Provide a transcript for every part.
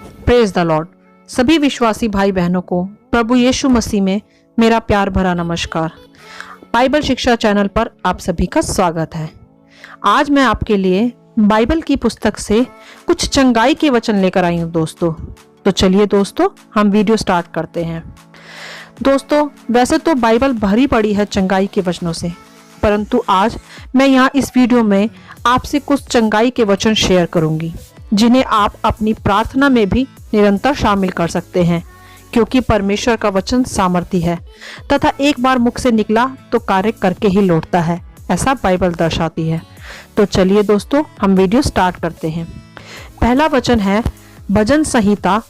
Praise the Lord. सभी विश्वासी भाई बहनों को प्रभु यीशु मसीह में मेरा प्यार भरा नमस्कार। बाइबल शिक्षा चैनल पर आप सभी का स्वागत है। आज मैं आपके लिए बाइबल की पुस्तक से कुछ चंगाई के वचन लेकर आई हूँ दोस्तों। तो चलिए दोस्तों, हम वीडियो स्टार्ट करते हैं। दोस्तों, वैसे तो बाइबल भरी पड़ी है चंगाई के वचनों से, परंतु आज मैं यहाँ इस वीडियो में आपसे कुछ चंगाई के वचन शेयर करूंगी, जिन्हें आप अपनी प्रार्थना में भी निरंतर शामिल कर सकते हैं, क्योंकि परमेश्वर का वचन सामर्थी है तथा एक बार मुख से निकला तो कार्य करके ही लौटता है, ऐसा बाइबल दर्शाती है। तो चलिए दोस्तों, हम वीडियो स्टार्ट करते हैं। पहला वचन है भजन संहिता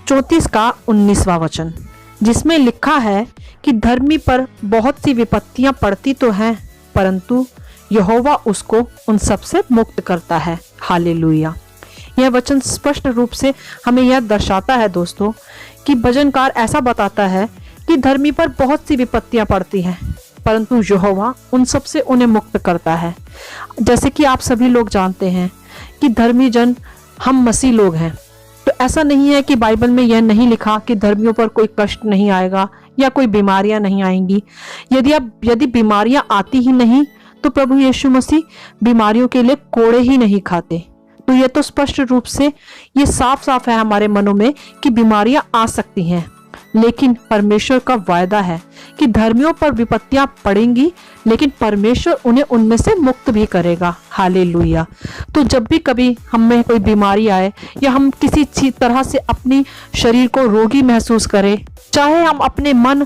34 का 19वां वचन, जिसमें लिखा है कि धर्मी पर बहुत सी विपत्तियां पड़ती तो हैं, परंतु यहोवा उसको उन सब से मुक्त करता है। हालेलुया। यह वचन स्पष्ट रूप से हमें यह दर्शाता है दोस्तों कि भजनकार ऐसा बताता है कि धर्मी पर बहुत सी विपत्तियां पड़ती हैं, परंतु यहोवा उन सब से उन्हें मुक्त करता है। जैसे कि आप सभी लोग जानते हैं कि धर्मी जन हम मसीह लोग हैं, तो ऐसा नहीं है कि बाइबल में यह नहीं लिखा कि धर्मियों पर कोई कष्ट नहीं आएगा या कोई बीमारियां नहीं आएंगी। यदि बीमारियां आती ही नहीं तो प्रभु यीशु मसीह बीमारियों के लिए कोड़े ही नहीं खाते। तो यह तो स्पष्ट रूप से ये साफ साफ है हमारे मनों में कि बीमारियां आ सकती हैं, लेकिन परमेश्वर का वायदा है कि धर्मियों पर विपत्तियां पड़ेंगी, लेकिन परमेश्वर उन्हें उनमें से मुक्त भी करेगा। हालेलुया। तो जब भी कभी हम में कोई बीमारी आए या हम किसी तरह से अपनी शरीर को रोगी महसूस करें, चाहे हम अपने मन,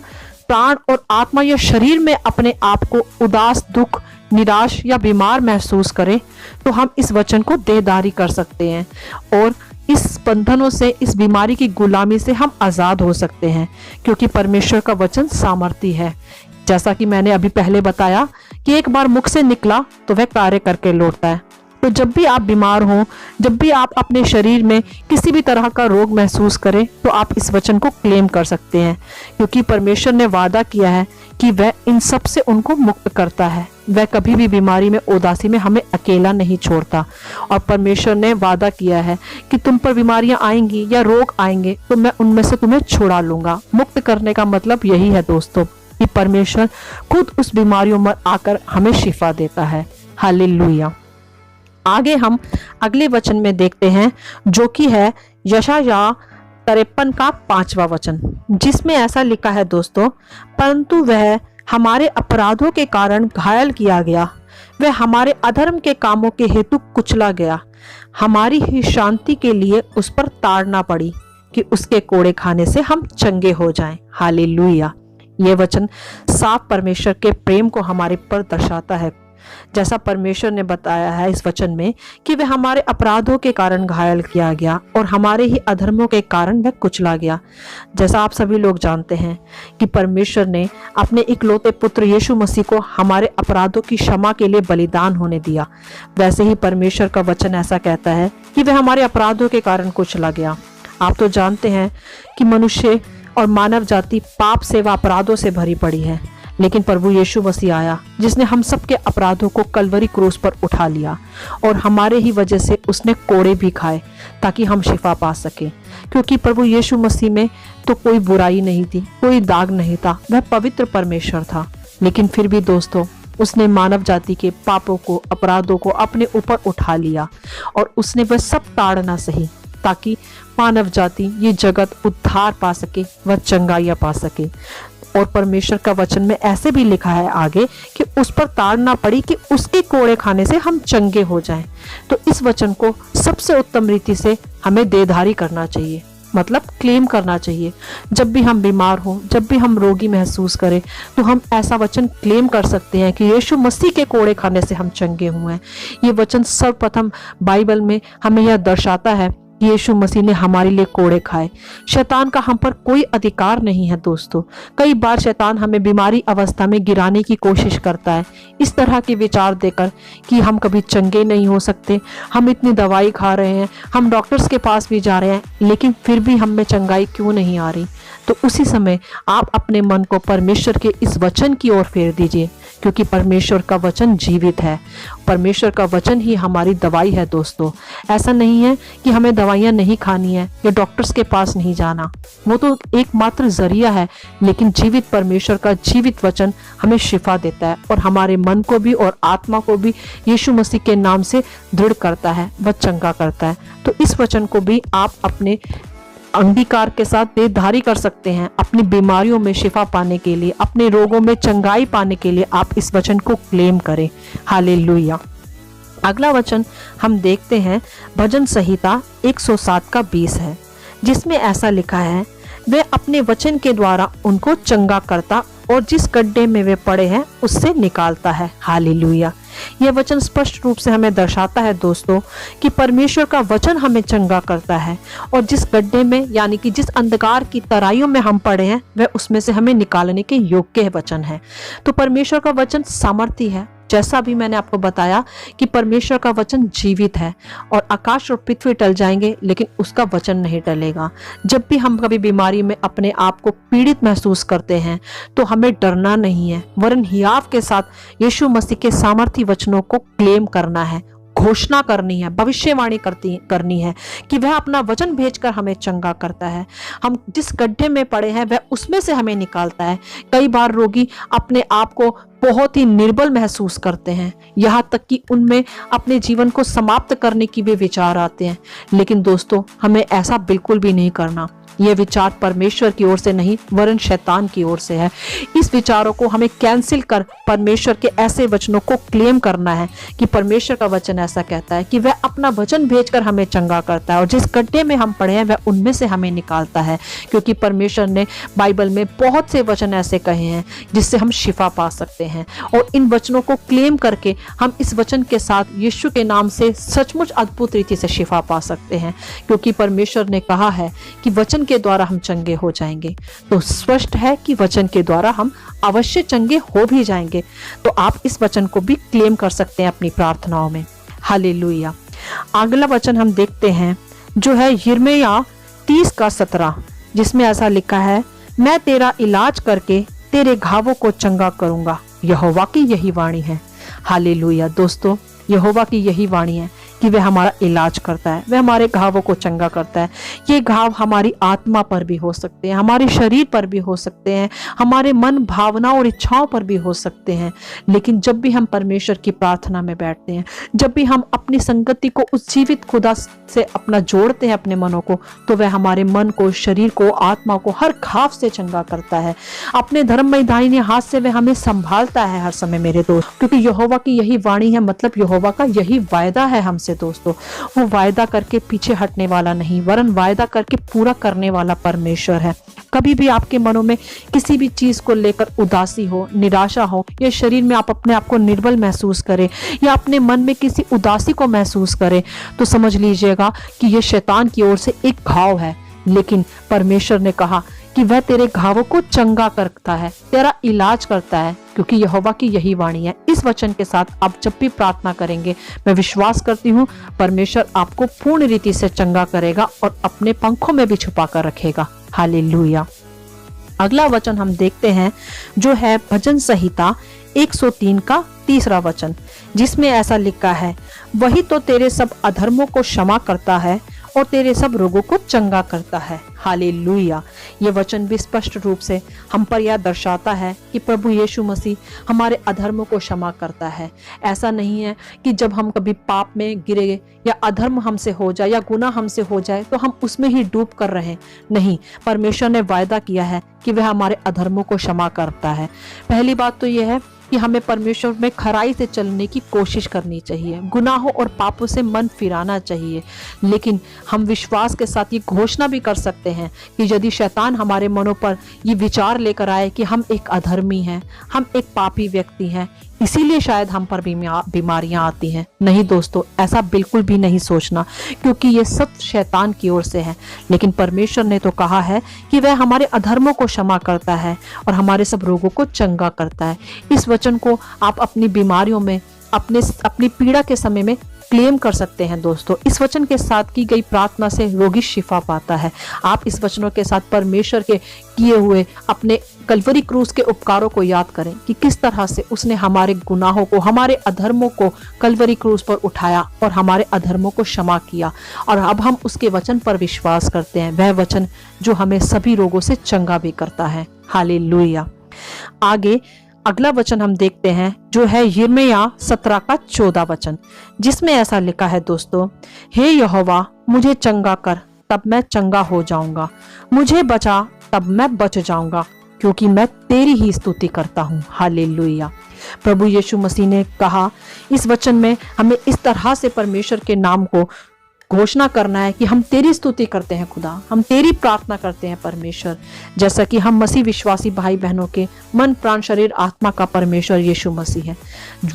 प्राण और आत्मा या शरीर में अपने आप को उदास, दुख, निराश या बीमार महसूस करें, तो हम इस वचन को देहधारी कर सकते हैं और इस बंधनों से, इस बीमारी की गुलामी से हम आज़ाद हो सकते हैं, क्योंकि परमेश्वर का वचन सामर्थी है। जैसा कि मैंने अभी पहले बताया कि एक बार मुख से निकला तो वह कार्य करके लौटता है। तो जब भी आप बीमार हों, जब भी आप अपने शरीर में किसी भी तरह का रोग महसूस करें, तो आप इस वचन को क्लेम कर सकते हैं, क्योंकि परमेश्वर ने वादा किया है कि वह इन सब से उनको मुक्त करता है। वह कभी भी बीमारी में, उदासी में हमें अकेला नहीं छोड़ता। और परमेश्वर ने वादा किया है कि तुम पर बीमारियां आएंगी या रोग आएंगे तो मैं उनमें से तुम्हें छुड़ा लूंगा। मुक्त करने का मतलब यही है दोस्तों कि परमेश्वर खुद उस बीमारियों में आकर हमें शिफा देता है। हालेलुया। आगे हम अगले वचन में देखते हैं, जो कि है यशायाह 53 का 5वां वचन, जिसमें ऐसा लिखा है दोस्तों, परंतु वह हमारे अपराधों के कारण घायल किया गया, वह हमारे अधर्म के कामों के हेतु कुचला गया, हमारी ही शांति के लिए उस पर ताड़ना पड़ी कि उसके कोड़े खाने से हम चंगे हो जाएं। हालेलुया। यह वचन साफ परमेश्वर के प्रेम को हमारे पर दर्शाता है। जैसा परमेश्वर ने बताया है इस वचन में कि वह हमारे अपराधों के कारण घायल किया गया और हमारे ही अधर्मों के कारण वह कुचला गया। जैसा आप सभी लोग जानते हैं कि परमेश्वर ने अपने इकलौते पुत्र यीशु मसीह को हमारे अपराधों की क्षमा के लिए बलिदान होने दिया, वैसे ही परमेश्वर का वचन ऐसा कहता है कि वह हमारे अपराधों के कारण कुचला गया। आप तो जानते हैं कि मनुष्य और मानव जाति पाप से व अपराधों से भरी पड़ी है, लेकिन प्रभु यीशु मसीह आया, जिसने हम सबके अपराधों को कलवरी क्रूस पर उठा लिया और हमारे ही वजह से उसने कोड़े भी खाए ताकि हम शिफा पा सके। क्योंकि प्रभु यीशु मसीह में तो कोई बुराई नहीं थी, कोई दाग नहीं था, वह पवित्र परमेश्वर था। लेकिन फिर भी दोस्तों, उसने मानव जाति के पापों को, अपराधों को अपने ऊपर उठा लिया और उसने वह सब ताड़ना सही, ताकि मानव जाति, ये जगत उद्धार पा सके, वह चंगाइयाँ पा सके। और परमेश्वर का वचन में ऐसे भी लिखा है आगे कि उस पर ताड़ना पड़ी कि उसके कोड़े खाने से हम चंगे हो जाएं। तो इस वचन को सबसे उत्तम रीति से हमें देहधारी करना चाहिए, मतलब क्लेम करना चाहिए। जब भी हम बीमार हो, जब भी हम रोगी महसूस करें, तो हम ऐसा वचन क्लेम कर सकते हैं कि यीशु मसीह के कोड़े खाने से हम चंगे हुए हैं। ये वचन सर्वप्रथम बाइबल में हमें यह दर्शाता है कि यीशु मसीह ने हमारे लिए कोड़े खाए। शैतान का हम पर कोई अधिकार नहीं है दोस्तों। कई बार शैतान हमें बीमारी अवस्था में गिराने की कोशिश करता है, इस तरह के विचार देकर कि हम कभी चंगे नहीं हो सकते, हम इतनी दवाई खा रहे हैं, हम डॉक्टर्स के पास भी जा रहे हैं, लेकिन फिर भी हम में चंगाई क्यों नहीं आ रही। तो उसी समय आप अपने मन को परमेश्वर के इस वचन की ओर फेर दीजिए, क्योंकि परमेश्वर का वचन जीवित है। परमेश्वर का वचन ही हमारी दवाई है दोस्तों। ऐसा नहीं है कि हमें दवाइयाँ नहीं खानी है या डॉक्टर्स के पास नहीं जाना, वो तो एकमात्र जरिया है, लेकिन जीवित परमेश्वर का जीवित वचन हमें शिफा देता है और हमारे मन को भी और आत्मा को भी यीशु मसीह के नाम से दृढ़ करता है, वह चंगा करता है। तो इस वचन को भी आप अपने अंगीकार के साथ देहधारी कर सकते हैं। अपनी बीमारियों में शिफा पाने के लिए, अपने रोगों में चंगाई पाने के लिए आप इस वचन को क्लेम करें। हालेलुया। अगला वचन हम देखते हैं, भजन संहिता 107 का 20 है, जिसमें ऐसा लिखा है, वे अपने वचन के द्वारा उनको चंगा करता और जिस गड्ढे में वे पड़े हैं उससे निकालता है। हालेलुया। यह वचन स्पष्ट रूप से हमें दर्शाता है दोस्तों कि परमेश्वर का वचन हमें चंगा करता है और जिस गड्ढे में यानी कि जिस अंधकार की तराइयों में हम पड़े हैं वह उसमें से हमें निकालने के योग्य वचन है। तो परमेश्वर का वचन सामर्थी है, जैसा भी मैंने आपको बताया कि परमेश्वर का वचन जीवित है और आकाश और पृथ्वी टल जाएंगे लेकिन उसका वचन नहीं टलेगा। जब भी हम कभी बीमारी में अपने आप को पीड़ित महसूस करते हैं तो हमें डरना नहीं है, वरन हियाव के साथ यीशु मसीह के सामर्थी वचनों को क्लेम करना है, घोषणा करनी है, भविष्यवाणी करनी है कि वह अपना वचन भेजकर हमें चंगा करता है। हम जिस गड्ढे में पड़े हैं वह उसमें से हमें निकालता है। कई बार रोगी अपने आप को बहुत ही निर्बल महसूस करते हैं, यहाँ तक कि उनमें अपने जीवन को समाप्त करने की भी विचार आते हैं, लेकिन दोस्तों हमें ऐसा बिल्कुल भी नहीं करना। यह विचार परमेश्वर की ओर से नहीं वरन शैतान की ओर से है। इस विचारों को हमें कैंसिल कर परमेश्वर के ऐसे वचनों को क्लेम करना है कि परमेश्वर का वचन ऐसा कहता है कि वह अपना वचन भेजकर हमें चंगा करता है और जिस गड्ढे में हम पड़े हैं वह उनमें से हमें निकालता है। क्योंकि परमेश्वर ने बाइबल में बहुत से वचन ऐसे कहे हैं जिससे हम शिफा पा सकते हैं और इन वचनों को क्लेम करके हम इस वचन के साथ यीशु के नाम से सचमुच अद्भुत रीति से शिफा पा सकते हैं। क्योंकि परमेश्वर ने कहा है कि वचन के द्वारा हम चंगे हो जाएंगे, तो स्पष्ट है कि वचन के द्वारा हम अवश्य चंगे हो भी जाएंगे। तो आप इस वचन को भी क्लेम कर सकते हैं अपनी प्रार्थनाओं में। हालेलुया। अगला वचन हम देखते हैं जो है यिर्मयाह 30 का 17, जिसमें ऐसा लिखा है, मैं तेरा इलाज करके तेरे घावों को चंगा करूंगा। यहोवा की यही वाणी है। हालेलुया। दोस्तों यहोवा की यही वाणी है कि वह हमारा इलाज करता है, वह हमारे घावों को चंगा करता है। ये घाव हमारी आत्मा पर भी हो सकते हैं, हमारे शरीर पर भी हो सकते हैं, हमारे मन भावनाओं और इच्छाओं पर भी हो सकते हैं। लेकिन जब भी हम परमेश्वर की प्रार्थना में बैठते हैं, जब भी हम अपनी संगति को उस जीवित खुदा से अपना जोड़ते हैं अपने मनों को, तो वह हमारे मन को, शरीर को, आत्मा को हर घाव से चंगा करता है। अपने धर्ममय दाहिने हाथ से वह हमें संभालता है हर समय मेरे दोस्त। क्योंकि यहोवा की यही वाणी है, मतलब यहोवा का यही वायदा है हमसे दोस्तों। वो वायदा करके पीछे हटने वाला नहीं वरन वायदा करके पूरा करने वाला परमेश्वर है। कभी भी आपके मनों में किसी भी चीज को लेकर उदासी हो, निराशा हो, या शरीर में आप अपने आप को निर्बल महसूस करें या अपने मन में किसी उदासी को महसूस करें, तो समझ लीजिएगा कि यह शैतान की ओर से एक घाव है। लेकिन परमेश्वर ने कहा कि वह तेरे घावों को चंगा करता है, तेरा इलाज करता है, क्योंकि यहोवा की यही वाणी है। इस वचन के साथ आप जब भी प्रार्थना करेंगे, मैं विश्वास करती हूँ परमेश्वर आपको पूर्ण रीति से चंगा करेगा और अपने पंखों में भी छुपा कर रखेगा। हालेलुया। अगला वचन हम देखते हैं जो है भजन संहिता 103 का 3 वचन, जिसमें ऐसा लिखा है, वही तो तेरे सब अधर्मों को क्षमा करता है और तेरे सब रोगों को चंगा करता है। हालेलुया। ये वचन भी स्पष्ट रूप से हम पर यह दर्शाता है कि प्रभु यीशु मसीह हमारे अधर्मों को क्षमा करता है। ऐसा नहीं है कि जब हम कभी पाप में गिरे या अधर्म हमसे हो जाए या गुनाह हमसे हो जाए तो हम उसमें ही डूब कर रहें। नहीं, परमेश्वर ने वायदा किया है कि वह हमारे अधर्मों को क्षमा करता है। पहली बात तो यह है कि हमें परमेश्वर में खराई से चलने की कोशिश करनी चाहिए, गुनाहों और पापों से मन फिराना चाहिए। लेकिन हम विश्वास के साथ ये घोषणा भी कर सकते हैं कि यदि शैतान हमारे मनों पर ये विचार लेकर आए कि हम एक अधर्मी हैं, हम एक पापी व्यक्ति हैं, इसीलिए शायद हम पर बीमारियां आती हैं, नहीं दोस्तों, ऐसा बिल्कुल भी नहीं सोचना, क्योंकि ये सब शैतान की ओर से है। लेकिन परमेश्वर ने तो कहा है कि वह हमारे अधर्मों को क्षमा करता है और हमारे सब रोगों को चंगा करता है। इस वचन को आप अपनी बीमारियों में, अपनी पीड़ा के समय में क्लेम कर सकते हैं दोस्तों। इस वचन के साथ की गई प्रार्थना से रोगी शिफा पाता है। आप इस वचनों के साथ परमेश्वर के किए हुए अपने कलवरी क्रूस के उपकारों को याद करें कि किस तरह से उसने हमारे गुनाहों को, हमारे अधर्मों को कलवरी क्रूस पर उठाया और हमारे अधर्मों को क्षमा किया। और अब हम उसके वचन पर विश्वास करते हैं, वह वचन जो हमें सभी रोगों से चंगा भी करता है। हालेलुया। आगे अगला वचन हम देखते हैं जो है यिर्मयाह 17 का 14 वचन, जिसमें ऐसा लिखा है दोस्तों, हे यहोवा मुझे चंगा कर तब मैं चंगा हो जाऊंगा, मुझे बचा तब मैं बच जाऊंगा, क्योंकि मैं तेरी ही स्तुति करता हूँ। हालेलुया। प्रभु यीशु मसीह ने कहा इस वचन में हमें इस तरह से परमेश्वर के नाम को घोषणा करना है कि हम तेरी स्तुति करते हैं खुदा, हम तेरी प्रार्थना करते हैं परमेश्वर। जैसा कि हम मसीह विश्वासी भाई बहनों के मन प्राण शरीर आत्मा का परमेश्वर यीशु मसीह है,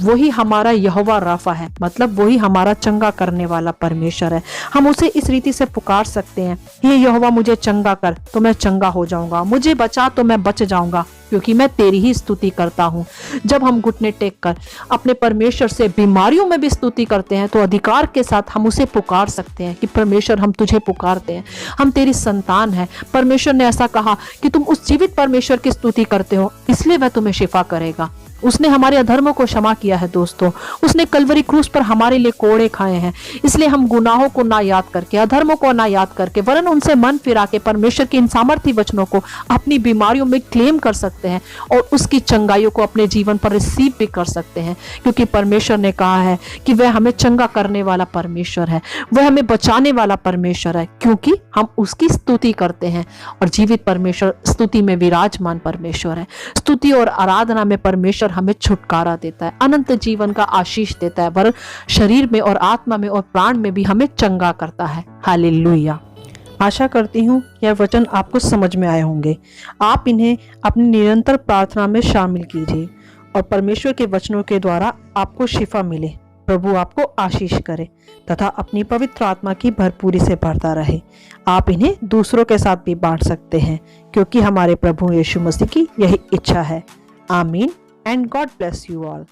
वही हमारा यहोवा राफा है, मतलब वही हमारा चंगा करने वाला परमेश्वर है। हम उसे इस रीति से पुकार सकते हैं, हे यहोवा मुझे चंगा कर तो मैं चंगा हो जाऊंगा, मुझे बचा तो मैं बच जाऊंगा, क्योंकि मैं तेरी ही स्तुति करता हूँ। जब हम घुटने टेक कर अपने परमेश्वर से बीमारियों में भी स्तुति करते हैं तो अधिकार के साथ हम उसे पुकार सकते हैं कि परमेश्वर हम तुझे पुकारते हैं, हम तेरी संतान है। परमेश्वर ने ऐसा कहा कि तुम उस जीवित परमेश्वर की स्तुति करते हो, इसलिए वह तुम्हें शिफा करेगा। उसने हमारे अधर्मों को क्षमा किया है दोस्तों, उसने कलवरी क्रूस पर हमारे लिए कोड़े खाए हैं। इसलिए हम गुनाहों को ना याद करके, अधर्मों को ना याद करके, वरन उनसे मन फिरा के परमेश्वर के इन सामर्थी वचनों को अपनी बीमारियों में क्लेम कर सकते हैं और उसकी चंगाइयों को अपने जीवन पर रिसीव भी कर सकते हैं, क्योंकि परमेश्वर ने कहा है कि वह हमें चंगा करने वाला परमेश्वर है, वह हमें बचाने वाला परमेश्वर है, क्योंकि हम उसकी स्तुति करते हैं। और जीवित परमेश्वर स्तुति में विराजमान परमेश्वर है। स्तुति और आराधना में परमेश्वर हमें छुटकारा देता है, अनंत जीवन का आशीष देता है, वरन शरीर में और आत्मा में और प्राण में भी हमें चंगा करता है। हालेलुया। आशा करती हूँ यह वचन आपको समझ में आए होंगे। आप इन्हें अपनी निरंतर प्रार्थना में शामिल कीजिए और परमेश्वर के वचनों के द्वारा आपको शिफा मिले। प्रभु आपको आशीष करे तथा अपनी पवित्र आत्मा की भरपूरी से भरता रहे। आप इन्हें दूसरों के साथ भी बांट सकते हैं, क्योंकि हमारे प्रभु यीशु मसीह की यही इच्छा है। आमीन। And God bless you all.